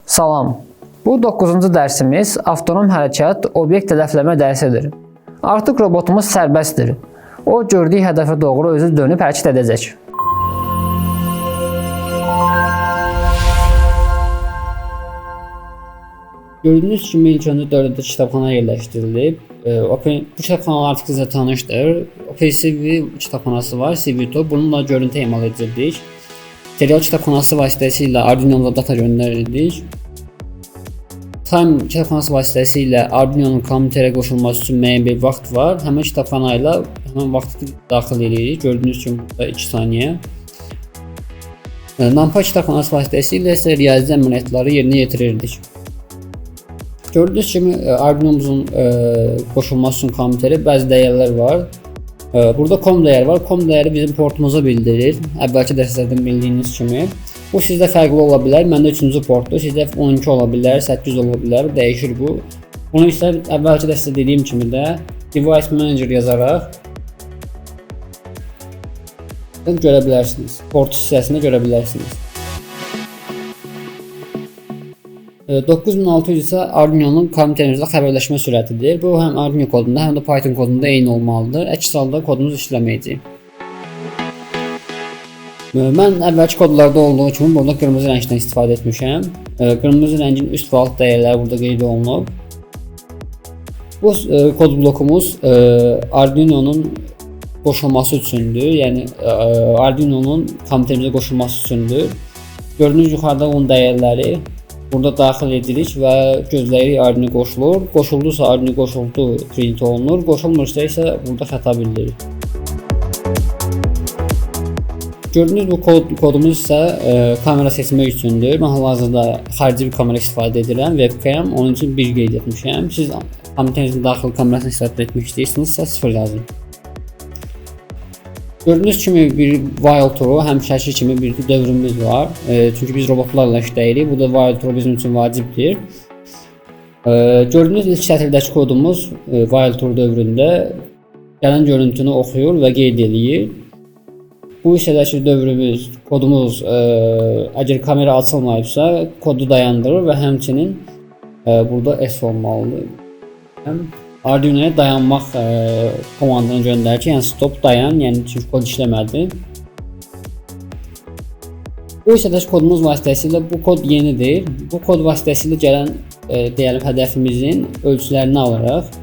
Salam. Bu 9-cu dərsimiz avtonom hərəkət obyekt hədəfləmə dərsidir. Artıq robotumuz sərbəstdir. O gördüyü hədəfə doğru özü dönüb hərəkət edəcək. Gördüyünüz kimi ilk öncə dövrdə kitabxana yerləşdirilib. Bu kitabxanalar artıq sizə tanışdır. OpenCV kitabxanası var, CVTO. Bununla görüntü emal edirdik. Serial kitabxanası vasitəsilə Arduino-da data göndərirdik. Time kitabxanası vasitəsilə Arduino-nun kompüterə qoşulması üçün müəyyən bir vaxt var. Həmin kitabxana ilə həmin vaxtı daxil edirik. Gördüyünüz kimi burada 2 saniyə. NumPy kitabxanası vasitəsilə isə riyazi əməliyyatları yerinə yetirirdik. Gördüyünüz kimi Arduino-muzun qoşulması üçün kompüterə bəzi dəyərlər var. Burada com dəyəri var. Com dəyəri bizim portumuza bildirir. Əvvəlki dərslərdən bildiyiniz kimi. Bu sizdə fərqli ola bilər. Məndə 3-cü portdur. Sizdə 12 ola bilər, 8 ola bilər. Dəyişir bu. Bunu isə əvvəlki dərsdə dediyim kimi də Device Manager yazaraq görə bilərsiniz. Port hissəsində görə bilərsiniz. 9600 isə Arduino-nun kompüterimizlə xəbərləşmə sürətidir. Bu həm Arduino kodunda, həm də Python kodunda eyni olmalıdır. Əks halda kodumuz işləməyəcək. Mən əvvəlki kodlarda olduğu kimi burada qırmızı rəngdən istifadə etmişəm. Qırmızı rəngin üst və alt dəyərləri burada qeyd olunub. Bu kod blokumuz Arduino-nun qoşulması üçündür. Yəni Arduino-nun kompüterimizə qoşulması üçündür. Gördüyünüz yuxarıda onun dəyərləri burada daxil edirik və gözləyirik Arduino qoşulur. Qoşuldusa Arduino qoşuldu print olunur. Qoşulmursa isə burada xəta bildirir. Gördüyünüz bu kodumuz isə kamera seçmək üçündür. Mən hal-hazırda xarici bir kamera istifadə edirəm. Webcam, onun üçün 1 qeyd etmişəm. Siz kompüterinizin daxili kamerasını istifadə etmək istəyirsinizsə 0 yazın. Gördüyünüz kimi bir while true, həmişəki kimi bir dövrümüz var. Çünki biz robotlarla işləyirik. Bu da while true bizim üçün vacibdir. Gördüyünüz ilk sətirdəki kodumuz while true dövründə gələn görüntünü oxuyur və qeyd eləyir. Bu hissədəki dövrümüz, kodumuz əgər kamera açılmayıbsa, kodu dayandırır və həmçinin burada S olmalıdır. Arduino-ya dayanmaq komandını göndərir ki, yəni stop, dayan, yəni çünki kod işləmədi. Bu hissədəki kodumuz vasitəsilə bu kod yenidir. Bu kod vasitəsilə gələn deyəlim hədəfimizin ölçülərini alırıq.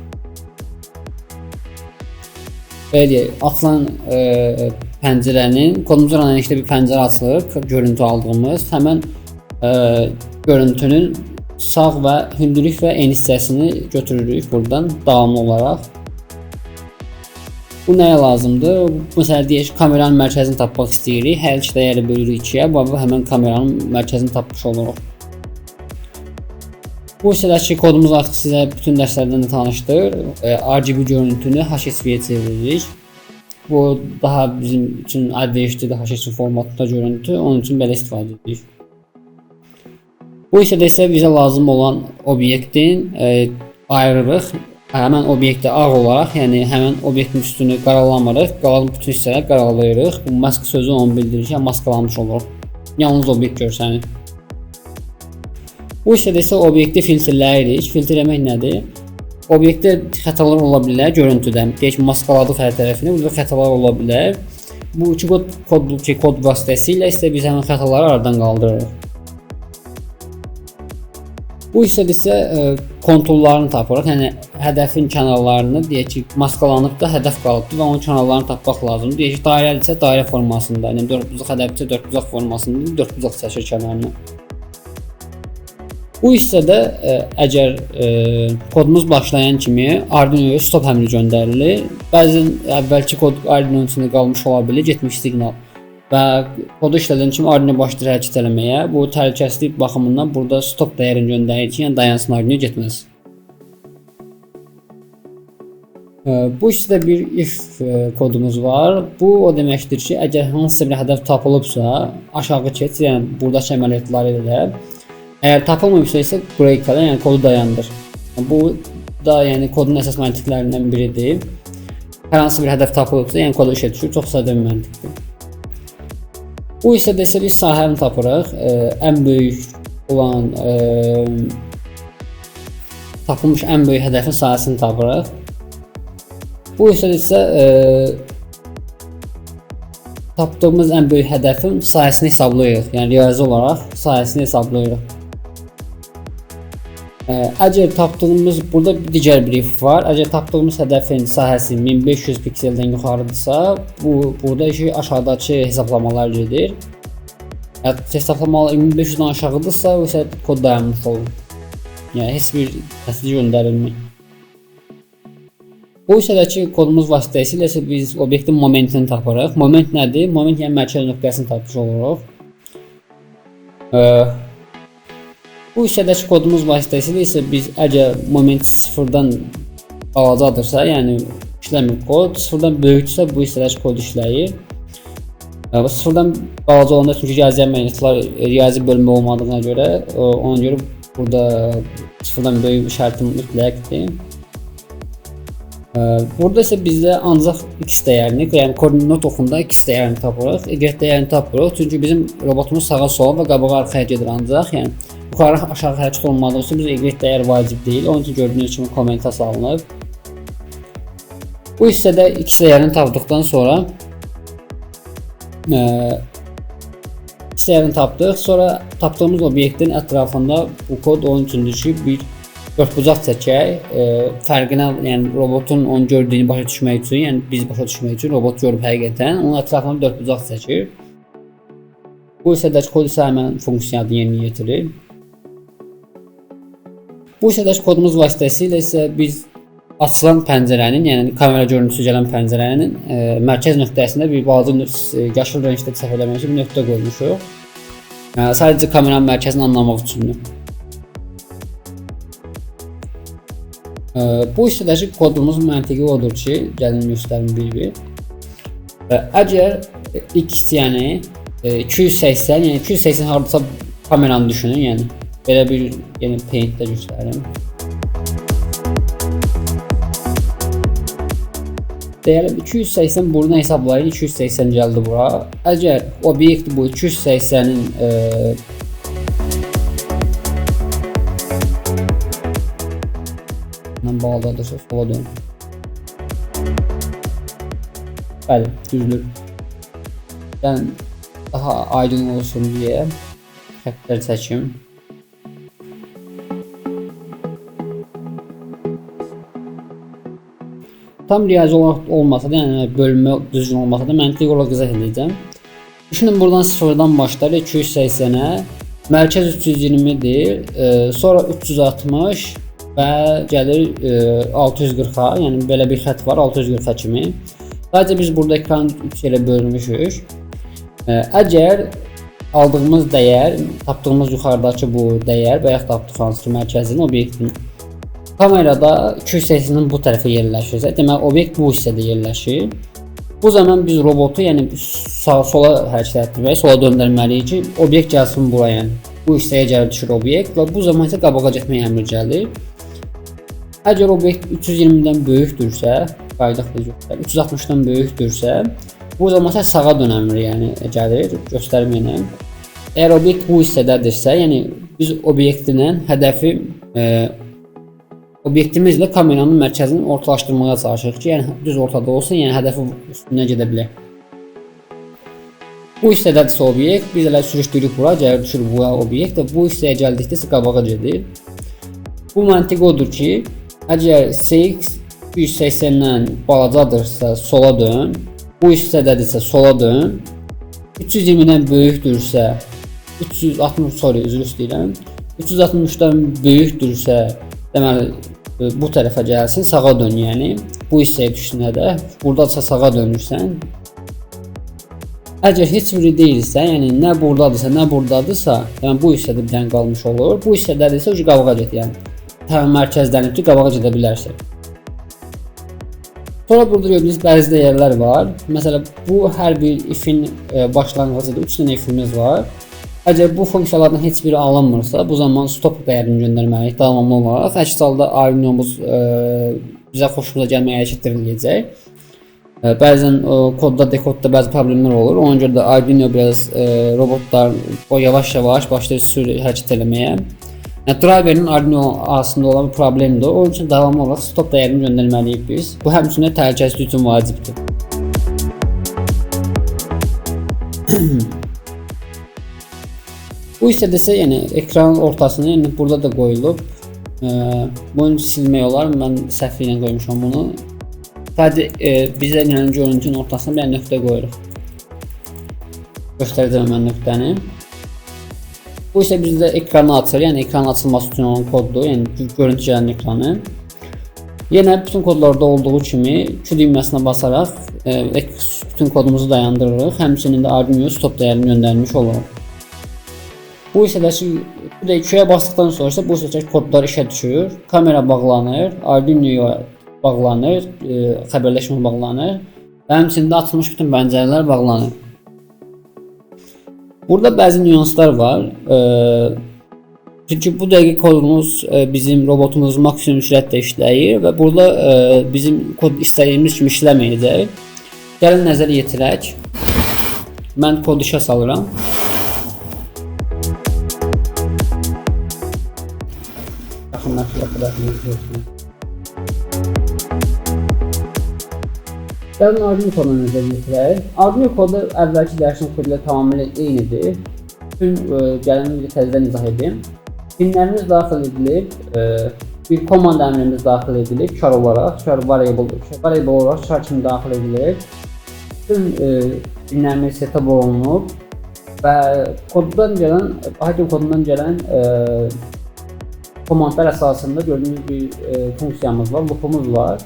Belə açılan pəncərənin kodumuzun analizdə bir pəncərə açılır, görüntü aldığımız. Həmin görüntünün sağ və hündürlük və eni hissəsini götürürük buradan davamlı olaraq. Bu nəyə lazımdır? Məsələn, deyək ki, kameranın mərkəzini tapmaq istəyirik. Hər iki dəyəri bölürük 2-yə və həmin kameranın mərkəzini tapmış oluruq. Bu hissədəki kodumuz artıq sizə bütün dərslərdən də tanışdır. RGB görüntünü HSV-yə çeviririk. Bu daha bizim üçün əlverişlidir, HSV formatında görüntü. Onun üçün belə istifadə edirik. Bu hissədə isə bizə lazım olan obyektin ayırırıq. Həmin obyekti ağ olaraq, yəni həmin obyektin üstünü qaralamırıq, qalan bütün hissələri qaralayırıq. Bu mask sözü onu bildirir ki, maskalanmış olur. Yalnız obyekt görsənir. Bu hissədə isə obyekti filtrləyirik. Filtrləmək nədir? Obyektdə xətalar ola bilər görüntüdə. Deyək ki, maskaladıq hər tərəfini, burada xətalar ola bilər. Bu iki kod vasitəsilə isə biz həmin xətaları aradan qaldırırıq. Bu hissədə isə konturlarını tapırıq. Yəni hədəfin kənarlarını, deyək ki, maskalanıbda hədəf qalıbdır və onun kənarlarını tapmaq lazımdır. Deyək ki, dairədirsə dairə formasında, yəni dördbucaq hədəfdirsə dördbucaq formasında dördbucaq çəkir kənarını. Bu hissədə əgər kodumuz başlayan kimi Arduino-ya stop əmri göndərilir. Bəzən əvvəlki kod Arduino-nun içində qalmış ola bilər, getmiş siqnal. Və kodu işlədən kimi Arduino başlayır hərəkət etməyə. Bu təhlükəsizlik baxımından burada stop dəyərini göndərir ki, yəni dayansın, Arduino getməz. Bu hissədə bir if kodumuz var. Bu o deməkdir ki, əgər hansısa bir hədəf tapılıbsa, aşağı keç, yəni buradakı əməliyyatları elə. Əgər tapılmayıbsa isə break elə, yəni kodu dayandır. Bu da yəni kodun əsas məntiqlərindən biridir. Hər hansı bir hədəf tapılıbsa, yəni kodu işə düşür, çox sadə bir məntiqdir. Bu hissədə isə biz sahəni tapırıq. Ən böyük olan tapılmış ən böyük hədəfin sahəsini tapırıq. Bu isə tapdığımız ən böyük hədəfin sahəsini hesablayırıq. Yəni riyazi olaraq sahəsini hesablayırıq. Əgər tapdığımız burada digər bir if var. Əgər tapdığımız hədəfin sahəsi 1500 pikseldən yuxarıdırsa, burada aşağıdakı hesablamalar gedir. Hesablamalar 1500-dən aşağıdırsa, o isə kod dayanmış olur. Yəni heç bir nəticə göndərilmir. Bu hissədəki kodumuz vasitəsilə biz obyektin momentini tapırıq. Moment nədir? Moment yəni mərkəz nöqtəsini tapmış oluruq. Bu hissədəki kodumuz vasitəsilə isə biz əgər moment sıfırdan balacadırsa, yəni işləmir kod, sıfırdan böyükdürsə bu hissədəki kod işləyir. Sıfırdan balaca olanda çünki riyazi əməliyyatlar riyazi bölmə olmadığına görə, ona görə burada sıfırdan böyük şərtim mütləqdir. Burada isə bizdə ancaq x dəyərini, yəni koordinat oxunda x dəyərini tapırıq, y dəyərini tapırıq. Çünki bizim robotumuz sağa sola və qabağa arxaya gedir ancaq, yəni yuxarı aşağı hərəkət olmadığı üçün bizə y dəyər vacib deyil. Onun üçün gördüyünüz kimi kommentə salınıb. Bu hissədə x dəyərini tapdıqdan sonra x dəyərini tapdıq. Sonra tapdığımız obyektin ətrafında bu kod onun üçündür ki, bir dörtbucaq çəkək. Fərqinə, yəni robotun onu gördüyünü başa düşmək üçün, yəni biz başa düşmək üçün robot görüb həqiqətən onun ətrafında dörtbucaq çəkir. Bu hissədəki kod isə həmin funksiyanı yerinə yetirir. Bu hissədəki kodumuz vasitəsilə isə biz açılan pəncərənin, yəni kamera görüntüsü gələn pəncərənin mərkəz nöqtəsində bir balaca yaşıl rəngdə səhv eləməmişik bir nöqtə qoymuşuq. Sadəcə kameranın mərkəzini anlamaq üçündür. Bu hissədəki kodumuz məntiqi odur ki, gəlin göstərim bir-bir. Əgər x yəni 280, yəni 280 hardasa kameranı düşünün, yəni belə bir paintdə göstərim. Deyəlim 280 buradan hesablayın, 280 gəldi bura. Əgər obyekt bu 280-in bağlıdırsa sola dön. Bəli, düzdür. Yəni daha aydın olsun deyə xəttlər çəkim. Tam riyazi olaraq olmasa da, yəni bölmə düzgün olmasa da məntiq olaraq izah edəcəm. Düşünün buradan sıfırdan başlar 280-ə, mərkəz 320-dir, sonra 360 və gəlir 640-a, yəni belə bir xətt var 640-a kimi. Sadəcə biz burada ekranı 3 ilə bölmüşük. Əgər aldığımız dəyər, tapdığımız yuxarıdakı bu dəyər və yaxud tapdıq hansı mərkəzin obyektin kamerada 280-in bu tərəfə yerləşirsə, deməli obyekt bu hissədə yerləşir. Bu zaman biz robotu yəni sağa sola hərəkət etdirməliyik, sola döndərməliyik ki, obyekt gəlsin bura, yəni bu hissəyə gəlib düşür obyekt və bu zaman isə qabağa getmək əmri gəlir. Əgər obyekt 320-dən böyükdürsə, qaydaqla göstərir, 360-dan böyükdürsə, bu zaman isə sağa dön əmri yəni gəlir, göstərim yenə. Əgər obyekt bu hissədədirsə, yəni biz obyektinlə hədəfi obyektimizlə kameranın mərkəzini ortalaşdırmağa çalışırıq ki, yəni düz ortada olsun, yəni hədəfi üstünə gedə bilər. Bu hissədədirsə obyekt, biz elə sürüşdürürük bura, gəlir düşür bu obyekt və bu hissəyə gəldikdə isə qabağa gedir. Bu məntiq odur ki, əgər CX 180-dən balacadırsa sola dön, bu hissədədirsə sola dön, 320-dən böyükdürsə, 363-dən böyükdürsə, deməli bu tərəfə gəlsin, sağa dön, yəni bu hissəyə düşsün hədəf. Buradadırsa sağa dönürsən. Əgər heç biri deyilsə, yəni nə buradadırsa, nə buradadırsa, yəni bu hissədə bir dənə qalmış olur. Bu hissədədirsə o qabağa get, yəni mərkəzlənib ki, qabağa gedə bilərsən. Sonra burada gördüyünüz bəzi dəyərlər var. Məsələn, bu hər bir ifin başlanğıcıdır. 3 dənə ifimiz var. Əgər bu funksiyalardan heç biri alınmırsa, bu zaman stop dəyərini göndərməliyik davamlı olaraq. Əks halda Arduino'muz bizə xoşumuza gəlməyə hərəkət ediləcək. Bəzən kodda, dekodda bəzi problemlər olur. Ona görə də Arduino biraz robotlar o yavaş-yavaş başlayır hərəkət etməyə. Yəni driverin Arduino arasında olan bir problemdir. Onun üçün davamlı olaraq stop dəyərini göndərməliyik biz. Bu həmçinin təhlükəsizlik üçün vacibdir. Bu hissədə isə yəni ekranın ortasına, yəni burada da qoyulub. Bunu silmək olar. Mən səhvlə qoymuşam bunu. Sadəcə bizə yəni görüntünün ortasına bir nöqtə qoyuruq. Göstərəcəm mən nöqtəni. Bu isə bizdə ekranı açır. Yəni ekranın açılması üçün olan koddur. Yəni görüntü gələn ekranı. Yenə bütün kodlarda olduğu kimi Q düyməsinə basaraq bütün kodumuzu dayandırırıq. Həmçinin də Arduino stop dəyərini göndərmiş oluruq. Bu hissədə Q-yə basdıqdan sonra bu hissədə kodlar işə düşür. Kamera bağlanır, Arduino'ya bağlanır, xəbərləşmə bağlanır və həmçində açılmış bütün pəncərələr bağlanır. Burada bəzi nüanslar var. Çünki bu dəqiqə kodumuz bizim robotumuz maksimum sürətlə işləyir və burada bizim kod istədiyimiz kimi işləməyəcək. Gəlin nəzərə yetirək. Mən kodu işə salıram. Gəlin Arduino koduna nəzər yetirək. Arduino kodu əvvəlki dərsin kodu ilə tamamilə eynidir. Bütün gəlin təzədən izah edeyim. Pinlərimiz daxil edilib, bir komand əmrimiz daxil edilib char olaraq, char variable olaraq char kimi daxil edilir. Bütün pinlərimiz setup olunub və Python kodundan gələn komandlar əsasında gördüyünüz bir funksiyamız var, loopumuz var.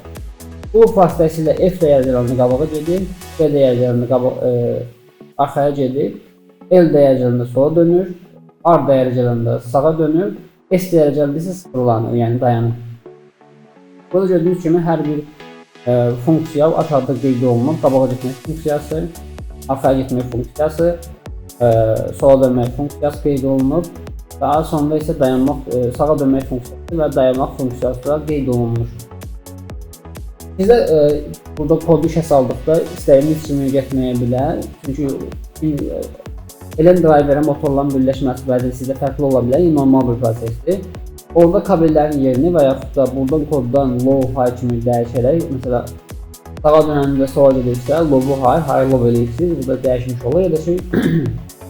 Bu vasitəsilə F dəyərlərini qabağa gedir, B dəyərlərini arxaya gedir, L dəyərlərində sola dönür, R dəyərlərində sağa dönür, S dəyərlərində isə sıfırlanır, yəni dayanır. Burada gördüyünüz kimi hər bir funksiya aşağıda qeyd olunub, qabağa getmək funksiyası, arxaya getmək funksiyası, sola dönmək funksiyası qeyd olunub. Daha sonra isə sağa dönmək funksiyası və dayanmaq funksiyası da qeyd olunmuş. Sizə burada kodu işə saldıqda istədiyiniz kimi getməyə bilər. Çünki elən driverə motorların birləşməsi bəzən sizdə fərqli ola bilər, normal bir prosesdir. Orada kabellərin yerini və yaxud da buradan koddan low, high kimi dəyişərək, məsələn, sağa dönəndə sola gedirsə, low-u high, high-low eləyirsiniz, burada dəyişmiş olur. Ya da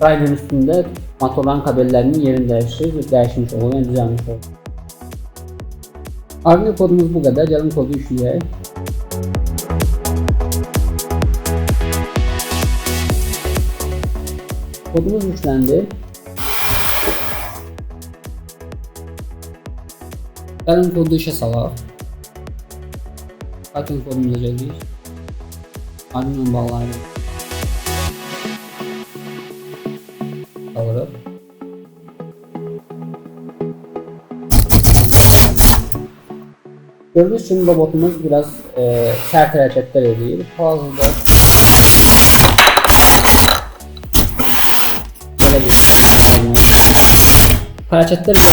driverin üstündə motorların kabellərinin yerini dəyişirsiniz və dəyişmiş olur, yəni düzəlmiş olur. Arduino kodumuz bu qədər, gəlin kodu yükləyək. Kodumuz yükləndi. Gəlin kodu işə salaq. Python kodumuza gəlirik. Arduino bağlayırıq. Alırıq. Gördüyünüz kimi robotumuz biraz sərt hərəkətlər edir. Hazırda hərəkətlər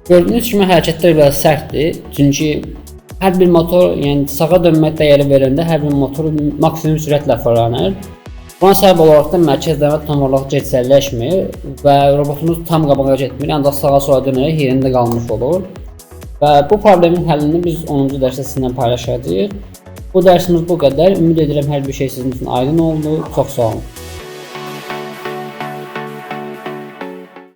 gördüyünüz kimi hərəkətlər biraz sərtdir. Çünki hər bir motor, yəni sağa dönmə dəyəri verəndə hər bir motor maksimum sürətlə fırlanır. Buna səbəb olaraq da mərkəzləmə tam olaraq cəsarətləşmir və robotumuz tam qabağa getmir, ancaq sağa-sola dönərək yerində qalmış olur. Və bu problemin həllini biz 10-cu dərsdə sizinlə paylaşacağıq. Bu dərsimiz bu qədər. Ümid edirəm hər bir şey sizin üçün aydın oldu. Çox sağ olun.